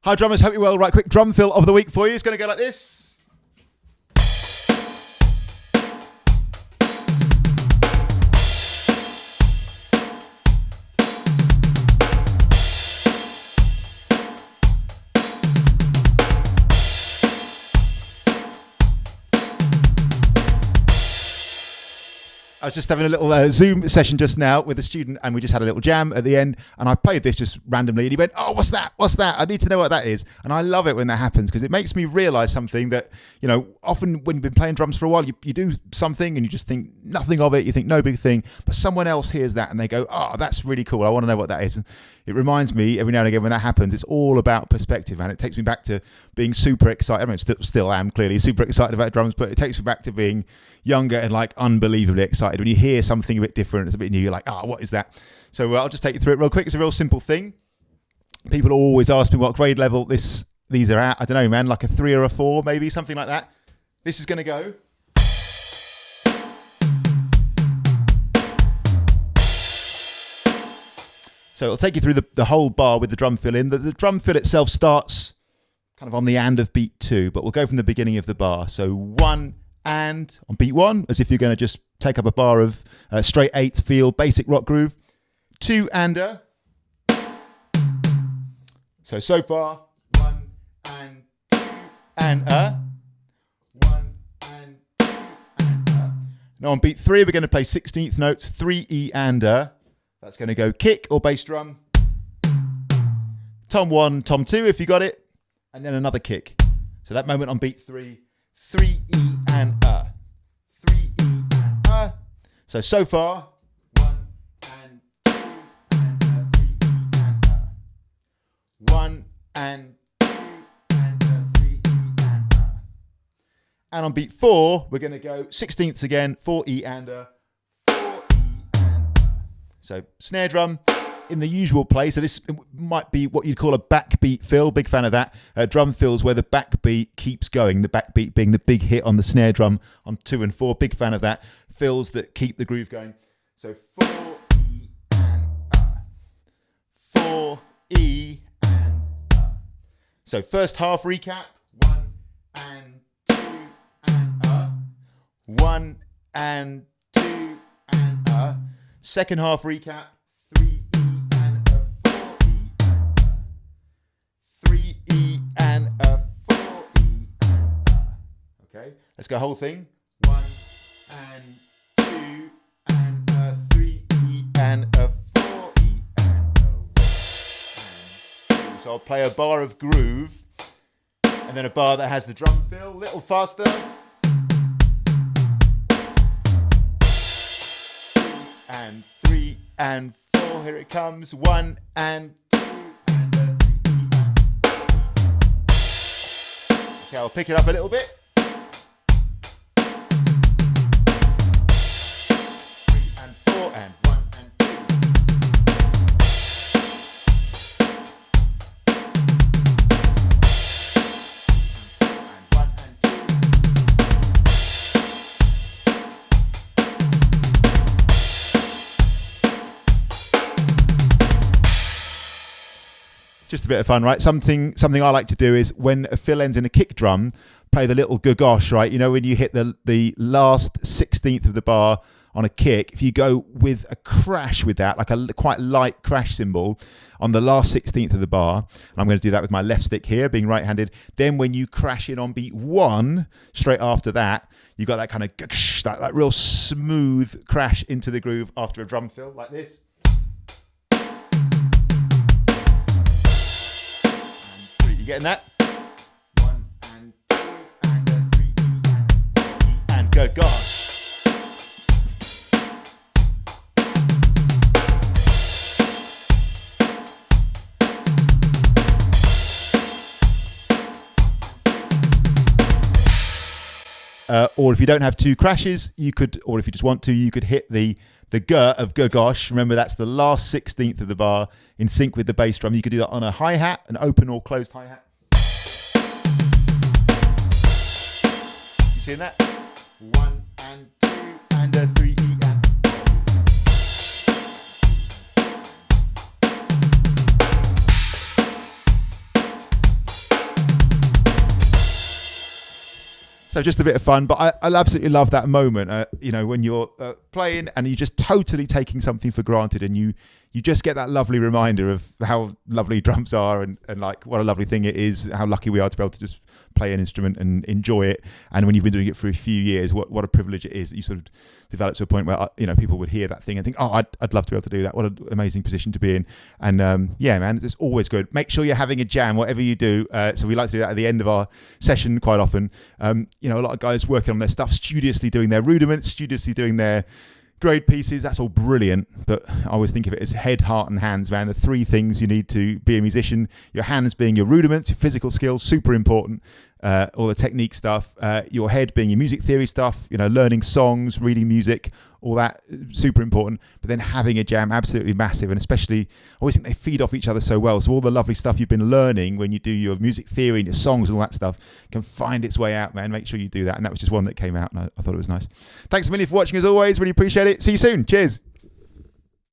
Hi drummers, hope you're well. Right, quick drum fill of the week for you. It's going to go like this. I was just having a little Zoom session just now with a student, and we just had a little jam at the end, and I played this just randomly, and he went, "Oh, what's that? What's that? I need to know what that is." And I love it when that happens, because it makes me realise something that, you know, often when you've been playing drums for a while, you do something and you just think nothing of it, you think no big thing, but someone else hears that and they go, "Oh, that's really cool. I want to know what that is." And it reminds me every now and again when that happens, it's all about perspective, and it takes me back to being super excited. I mean, still am clearly super excited about drums, but it takes me back to being younger and like unbelievably excited when you hear something a bit different, it's a bit new, you're like, "Oh, what is that?" So I'll just take you through it real quick. It's a real simple thing. People always ask me what grade level these are at. I don't know, man, like a 3 or a 4, maybe something like that. This is going to go. So it'll take you through the whole bar with the drum fill in. The drum fill itself starts kind of on the and of beat 2, but we'll go from the beginning of the bar. So 1 and on beat 1, as if you're going to just take up a bar of straight 8 feel basic rock groove. 2 and a. So far, 1 and 2 and a. 1 and 2 and a. Now on beat 3, we're going to play 16th notes, 3 E and a. That's going to go kick or bass drum. Tom 1, tom 2 if you got it, and then another kick. So that moment on beat 3, 3 E and a. 3 E and a. So far, 1 and 2 and a, 3 E and a. 1 and 2 and a, 3 E and a. And on beat 4, we're going to go 16ths again, 4 E and a, 4 E and a. So snare drum in the usual place. So this might be what you'd call a backbeat fill. Big fan of that. Drum fills where the backbeat keeps going. The backbeat being the big hit on the snare drum on 2 and 4. Big fan of that. Fills that keep the groove going. So 4 E and a. 4 E and a. So first half recap. 1 and 2 and a. 1 and 2 and a. Second half recap. 3 E and a, 4 E and a. 3 E and a, 4 E and a. Okay, let's go whole thing. 1 and 2 and a, 3 E and a, 4 E and a, 1 and 2. So I'll play a bar of groove and then a bar that has the drum fill, a little faster. 3 and 3 and 4, here it comes. 1 and 2 and a 3 E and. Okay, I'll pick it up a little bit. 3 and 4 and 1 and 2. And 1 and 2. Just a bit of fun, right? Something I like to do is when a fill ends in a kick drum, play the little gogosh, right? You know, when you hit the last 16th of the bar on a kick, if you go with a crash with that, like a quite light crash cymbal on the last 16th of the bar, and I'm going to do that with my left stick here, being right-handed, then when you crash in on beat 1, straight after that, you got that kind of that real smooth crash into the groove after a drum fill, like this. You getting that? 1 and 2 and a 3 E and 4 E and go gosh. Or if you don't have 2 crashes, you could, or if you just want to, you could hit the G of gosh. Remember, that's the last 16th of the bar in sync with the bass drum. You could do that on a hi-hat, an open or closed hi-hat. You seeing that? 1 and 2 and a 3 E and. So just a bit of fun, but I absolutely love that moment, you know, when you're playing and you're just totally taking something for granted, and you just get that lovely reminder of how lovely drums are, and like what a lovely thing it is, how lucky we are to be able to just play an instrument and enjoy it. And when you've been doing it for a few years, what a privilege it is that you sort of develop to a point where, you know, people would hear that thing and think, oh, I'd love to be able to do that. What an amazing position to be in. And yeah, man, it's always good. Make sure you're having a jam, whatever you do. So we like to do that at the end of our session quite often. You know, a lot of guys working on their stuff, studiously doing their rudiments, studiously doing their grade pieces. That's all brilliant, but I always think of it as head, heart and hands, man. The three things you need to be a musician. Your hands being your rudiments, your physical skills, super important. All the technique stuff, your head being your music theory stuff, you know, learning songs, reading music, all that, super important. But then having a jam, absolutely massive. And especially, I always think they feed off each other so well. So all the lovely stuff you've been learning when you do your music theory and your songs and all that stuff can find its way out, man. Make sure you do that. And that was just one that came out, and I thought it was nice. Thanks a million for watching as always. Really appreciate it. See you soon. Cheers.